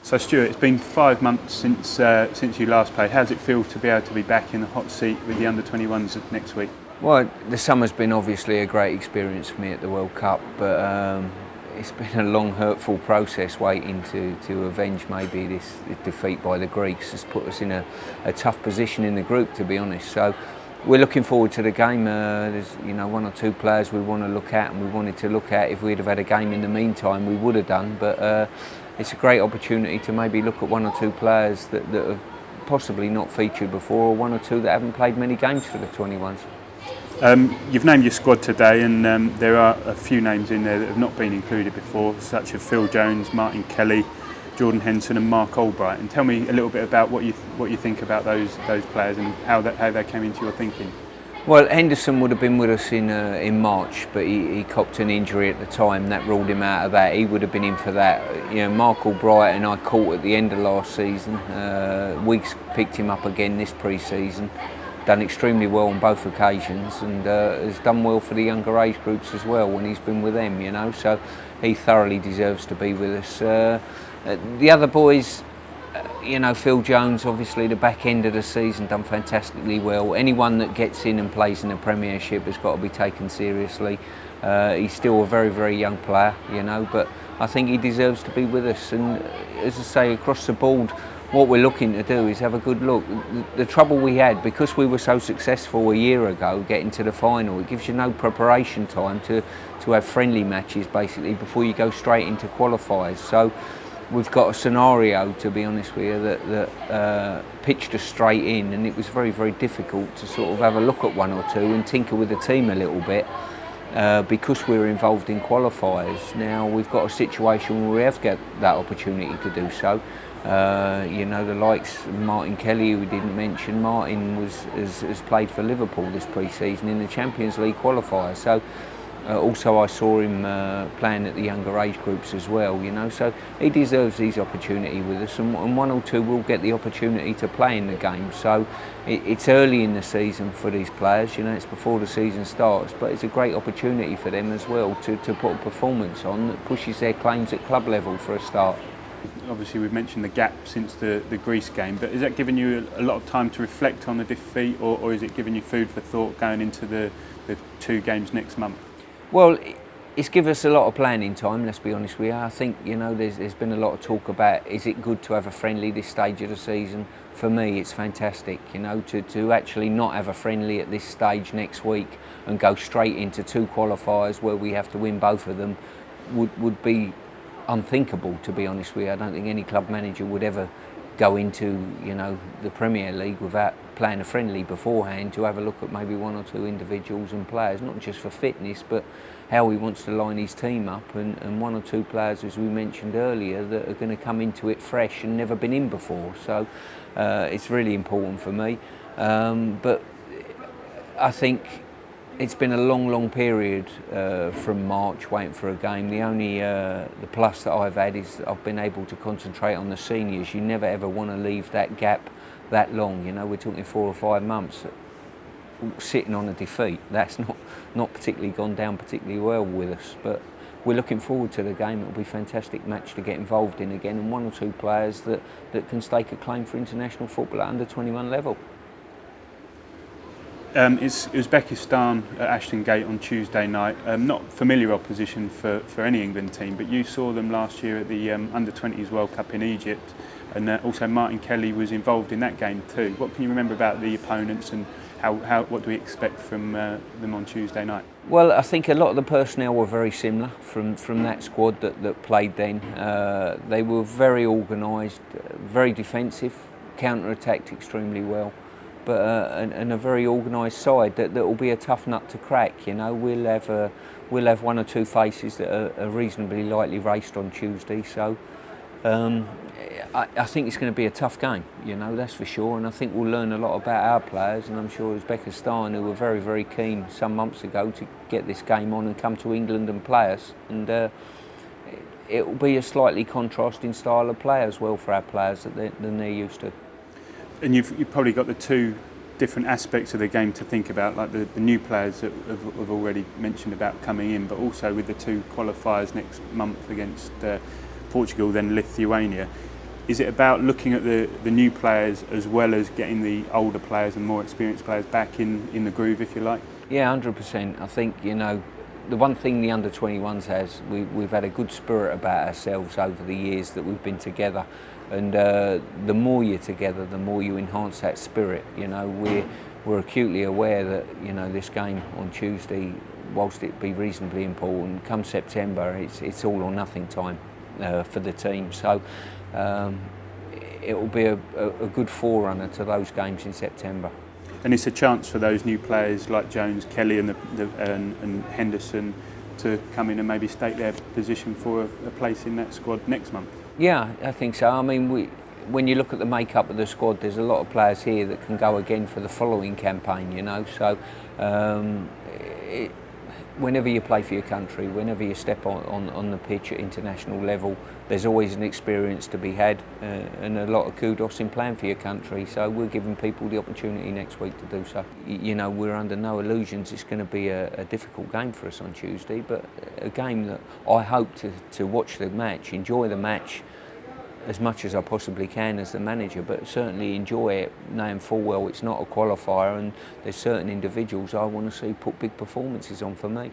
So Stuart, it's been 5 months since you last played. How does it feel to be able to be back in the hot seat with the under-21s next week? Well, the summer's been obviously a great experience for me at the World Cup, but it's been a long, hurtful process waiting to avenge maybe this defeat by the Greeks. It's put us in a tough position in the group, to be honest. So we're looking forward to the game. There's one or two players we want to look at, and we wanted to look at if we'd have had a game in the meantime, we would have done. But it's a great opportunity to maybe look at one or two players that have possibly not featured before, or one or two that haven't played many games for the 21s. You've named your squad today, and there are a few names in there that have not been included before, such as Phil Jones, Martin Kelly, Jordan Henderson and Marc Albrighton. Tell me a little bit about what you think about those players and how they came into your thinking. Well, Henderson would have been with us in March, but he copped an injury at the time that ruled him out of that. He would have been in for that. Marc Albrighton I caught at the end of last season. Weeks picked him up again this pre-season. Done extremely well on both occasions, and has done well for the younger age groups as well when he's been with them. So he thoroughly deserves to be with us. The other boys. Phil Jones, obviously the back end of the season, done fantastically well. Anyone that gets in and plays in the Premiership has got to be taken seriously. He's still a very, very young player, but I think he deserves to be with us. And as I say, across the board, what we're looking to do is have a good look. The trouble we had, because we were so successful a year ago getting to the final, it gives you no preparation time to have friendly matches basically before you go straight into qualifiers. So we've got a scenario, to be honest with you, that pitched us straight in, and it was very, very difficult to sort of have a look at one or two and tinker with the team a little bit because we're involved in qualifiers. Now we've got a situation where we have got that opportunity to do so. The likes of Martin Kelly, who we didn't mention. Martin has played for Liverpool this pre-season in the Champions League qualifier. So. Also I saw him playing at the younger age groups as well, so he deserves these opportunity with us, and one or two will get the opportunity to play in the game. So it's early in the season for these players, it's before the season starts, but it's a great opportunity for them as well to put a performance on that pushes their claims at club level for a start. Obviously we've mentioned the gap since the Greece game, but is that giving you a lot of time to reflect on the defeat, or is it giving you food for thought going into the two games next month? Well, it's given us a lot of planning time, let's be honest with you. I think, there's been a lot of talk about, is it good to have a friendly this stage of the season? For me, it's fantastic, to actually not have a friendly at this stage next week and go straight into two qualifiers where we have to win both of them would be unthinkable, to be honest with you. I don't think any club manager would ever go into, the Premier League without playing a friendly beforehand to have a look at maybe one or two individuals and players, not just for fitness, but how he wants to line his team up, and one or two players, as we mentioned earlier, that are going to come into it fresh and never been in before. So it's really important for me. But I think it's been a long period from March waiting for a game. The only the plus that I've had is I've been able to concentrate on the seniors. You never ever want to leave that gap that long. We're talking 4 or 5 months sitting on a defeat. That's not particularly gone down particularly well with us. But we're looking forward to the game. It'll be a fantastic match to get involved in again, and one or two players that can stake a claim for international football at under-21 level. It's Uzbekistan at Ashton Gate on Tuesday night. Not familiar opposition for any England team, but you saw them last year at the Under-20s World Cup in Egypt, and also Martin Kelly was involved in that game too. What can you remember about the opponents, and what do we expect from them on Tuesday night? Well, I think a lot of the personnel were very similar from that squad that played then. They were very organised, very defensive, counter-attacked extremely well. But and a very organised side that will be a tough nut to crack. We'll have one or two faces that are reasonably lightly raced on Tuesday. So I think it's going to be a tough game. That's for sure. And I think we'll learn a lot about our players. And I'm sure Uzbekistan, who were very, very keen some months ago to get this game on and come to England and play us. And it will be a slightly contrasting style of play as well for our players than they're used to. And you've probably got the two different aspects of the game to think about, like the new players that have already mentioned about coming in, but also with the two qualifiers next month against Portugal, then Lithuania. Is it about looking at the new players as well as getting the older players and more experienced players back in the groove, if you like? Yeah, 100%. I think, you know, the one thing the under-21s has, we've had a good spirit about ourselves over the years that we've been together, and the more you're together, the more you enhance that spirit. You know, we're acutely aware that, you know, this game on Tuesday, whilst it be reasonably important, come September, it's all or nothing time for the team. So it will be a good forerunner to those games in September. And it's a chance for those new players like Jones, Kelly and Henderson to come in and maybe stake their position for a place in that squad next month. Yeah, I think so. I mean, when you look at the makeup of the squad, there's a lot of players here that can go again for the following campaign, you know. So whenever you play for your country, whenever you step on the pitch at international level, there's always an experience to be had and a lot of kudos in playing for your country. So we're giving people the opportunity next week to do so. You know, we're under no illusions it's going to be a difficult game for us on Tuesday, but a game that I hope to watch the match, enjoy the match as much as I possibly can as the manager, but certainly enjoy it knowing full well it's not a qualifier, and there's certain individuals I want to see put big performances on for me.